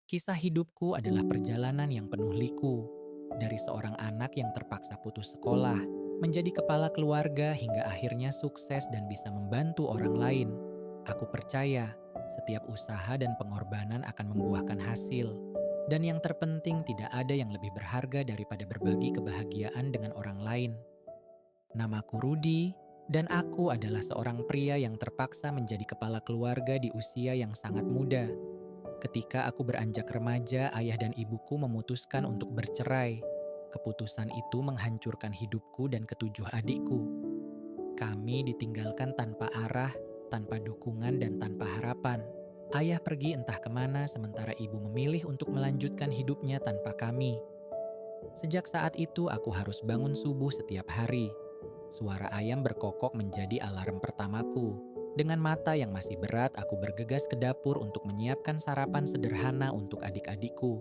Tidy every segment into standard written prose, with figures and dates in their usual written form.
Kisah hidupku adalah perjalanan yang penuh liku. Dari seorang anak yang terpaksa putus sekolah, menjadi kepala keluarga hingga akhirnya sukses dan bisa membantu orang lain. Aku percaya setiap usaha dan pengorbanan akan membuahkan hasil. Dan yang terpenting tidak ada yang lebih berharga daripada berbagi kebahagiaan dengan orang lain. Namaku Rudi, dan aku adalah seorang pria yang terpaksa menjadi kepala keluarga di usia yang sangat muda. Ketika aku beranjak remaja, ayah dan ibuku memutuskan untuk bercerai. Keputusan itu menghancurkan hidupku dan ketujuh adikku. Kami ditinggalkan tanpa arah, tanpa dukungan, dan tanpa harapan. Ayah pergi entah kemana, sementara ibu memilih untuk melanjutkan hidupnya tanpa kami. Sejak saat itu, aku harus bangun subuh setiap hari. Suara ayam berkokok menjadi alarm pertamaku. Dengan mata yang masih berat, aku bergegas ke dapur untuk menyiapkan sarapan sederhana untuk adik-adikku.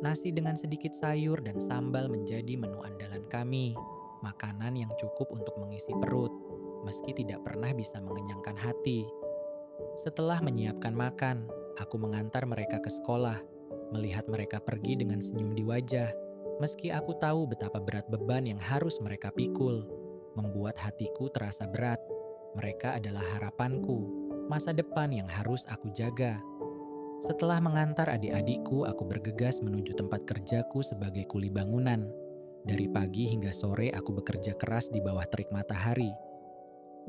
Nasi dengan sedikit sayur dan sambal menjadi menu andalan kami. Makanan yang cukup untuk mengisi perut, meski tidak pernah bisa mengenyangkan hati. Setelah menyiapkan makan, aku mengantar mereka ke sekolah. Melihat mereka pergi dengan senyum di wajah, meski aku tahu betapa berat beban yang harus mereka pikul, membuat hatiku terasa berat. Mereka adalah harapanku, masa depan yang harus aku jaga. Setelah mengantar adik-adikku, aku bergegas menuju tempat kerjaku sebagai kuli bangunan. Dari pagi hingga sore, aku bekerja keras di bawah terik matahari.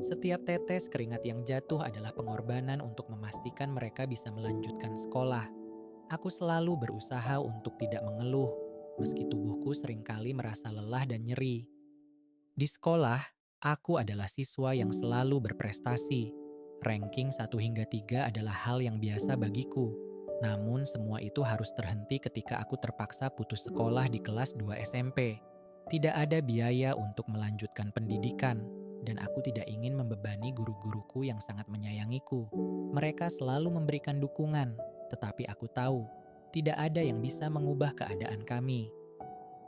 Setiap tetes keringat yang jatuh adalah pengorbanan untuk memastikan mereka bisa melanjutkan sekolah. Aku selalu berusaha untuk tidak mengeluh, meski tubuhku seringkali merasa lelah dan nyeri. Di sekolah, aku adalah siswa yang selalu berprestasi. Ranking 1 hingga 3 adalah hal yang biasa bagiku. Namun semua itu harus terhenti ketika aku terpaksa putus sekolah di kelas 2 SMP. Tidak ada biaya untuk melanjutkan pendidikan, dan aku tidak ingin membebani guru-guruku yang sangat menyayangiku. Mereka selalu memberikan dukungan, tetapi aku tahu tidak ada yang bisa mengubah keadaan kami.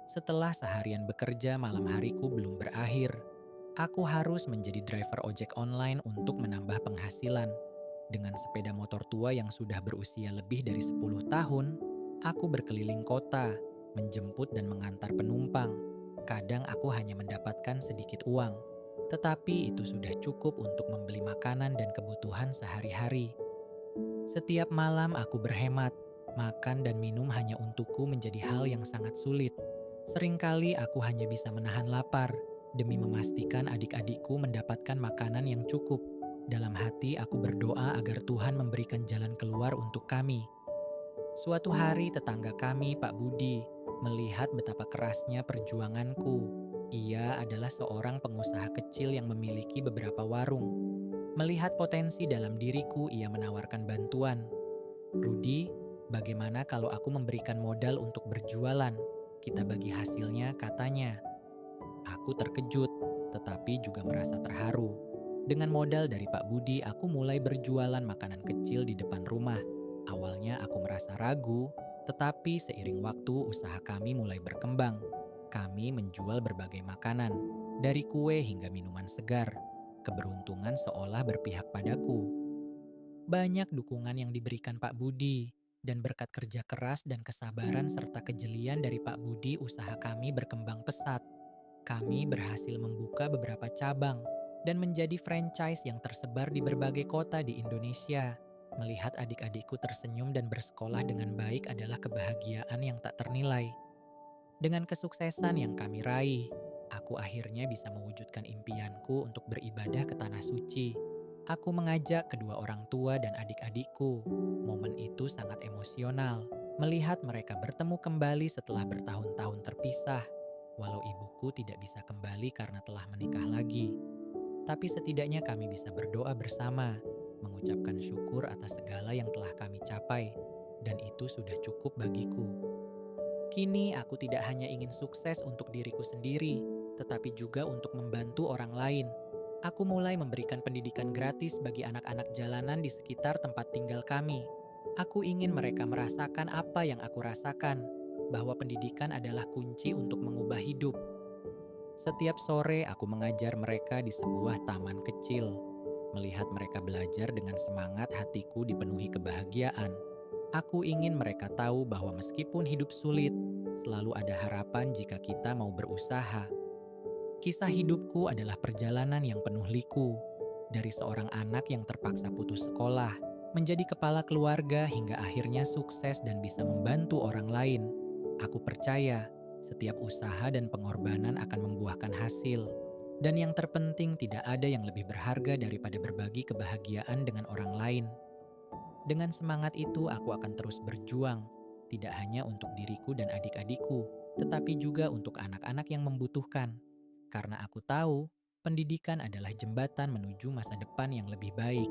Setelah seharian bekerja, malam hariku belum berakhir. Aku harus menjadi driver ojek online untuk menambah penghasilan. Dengan sepeda motor tua yang sudah berusia lebih dari 10 tahun, aku berkeliling kota, menjemput dan mengantar penumpang. Kadang aku hanya mendapatkan sedikit uang, tetapi itu sudah cukup untuk membeli makanan dan kebutuhan sehari-hari. Setiap malam aku berhemat, makan dan minum hanya untukku menjadi hal yang sangat sulit. Seringkali aku hanya bisa menahan lapar demi memastikan adik-adikku mendapatkan makanan yang cukup. Dalam hati aku berdoa agar Tuhan memberikan jalan keluar untuk kami. Suatu hari tetangga kami, Pak Budi, melihat betapa kerasnya perjuanganku. Ia adalah seorang pengusaha kecil yang memiliki beberapa warung. Melihat potensi dalam diriku, ia menawarkan bantuan. Rudi, bagaimana kalau aku memberikan modal untuk berjualan? Kita bagi hasilnya, katanya. Aku terkejut, tetapi juga merasa terharu. Dengan modal dari Pak Budi, aku mulai berjualan makanan kecil di depan rumah. Awalnya aku merasa ragu, tetapi seiring waktu usaha kami mulai berkembang. Kami menjual berbagai makanan, dari kue hingga minuman segar. Keberuntungan seolah berpihak padaku. Banyak dukungan yang diberikan Pak Budi, dan berkat kerja keras dan kesabaran serta kejelian dari Pak Budi, usaha kami berkembang pesat. Kami berhasil membuka beberapa cabang dan menjadi franchise yang tersebar di berbagai kota di Indonesia. Melihat adik-adikku tersenyum dan bersekolah dengan baik adalah kebahagiaan yang tak ternilai. Dengan kesuksesan yang kami raih, aku akhirnya bisa mewujudkan impianku untuk beribadah ke Tanah Suci. Aku mengajak kedua orang tua dan adik-adikku. Momen itu sangat emosional, melihat mereka bertemu kembali setelah bertahun-tahun terpisah. Walau ibuku tidak bisa kembali karena telah menikah lagi, tapi setidaknya kami bisa berdoa bersama, mengucapkan syukur atas segala yang telah kami capai, dan itu sudah cukup bagiku. Kini aku tidak hanya ingin sukses untuk diriku sendiri, tetapi juga untuk membantu orang lain. Aku mulai memberikan pendidikan gratis bagi anak-anak jalanan di sekitar tempat tinggal kami. Aku ingin mereka merasakan apa yang aku rasakan, bahwa pendidikan adalah kunci untuk mengubah hidup. Setiap sore aku mengajar mereka di sebuah taman kecil. Melihat mereka belajar dengan semangat, hatiku dipenuhi kebahagiaan. Aku ingin mereka tahu bahwa meskipun hidup sulit, selalu ada harapan jika kita mau berusaha. Kisah hidupku adalah perjalanan yang penuh liku, dari seorang anak yang terpaksa putus sekolah, menjadi kepala keluarga hingga akhirnya sukses dan bisa membantu orang lain. Aku percaya setiap usaha dan pengorbanan akan membuahkan hasil. Dan yang terpenting tidak ada yang lebih berharga daripada berbagi kebahagiaan dengan orang lain. Dengan semangat itu aku akan terus berjuang, tidak hanya untuk diriku dan adik-adikku, tetapi juga untuk anak-anak yang membutuhkan. Karena aku tahu, pendidikan adalah jembatan menuju masa depan yang lebih baik.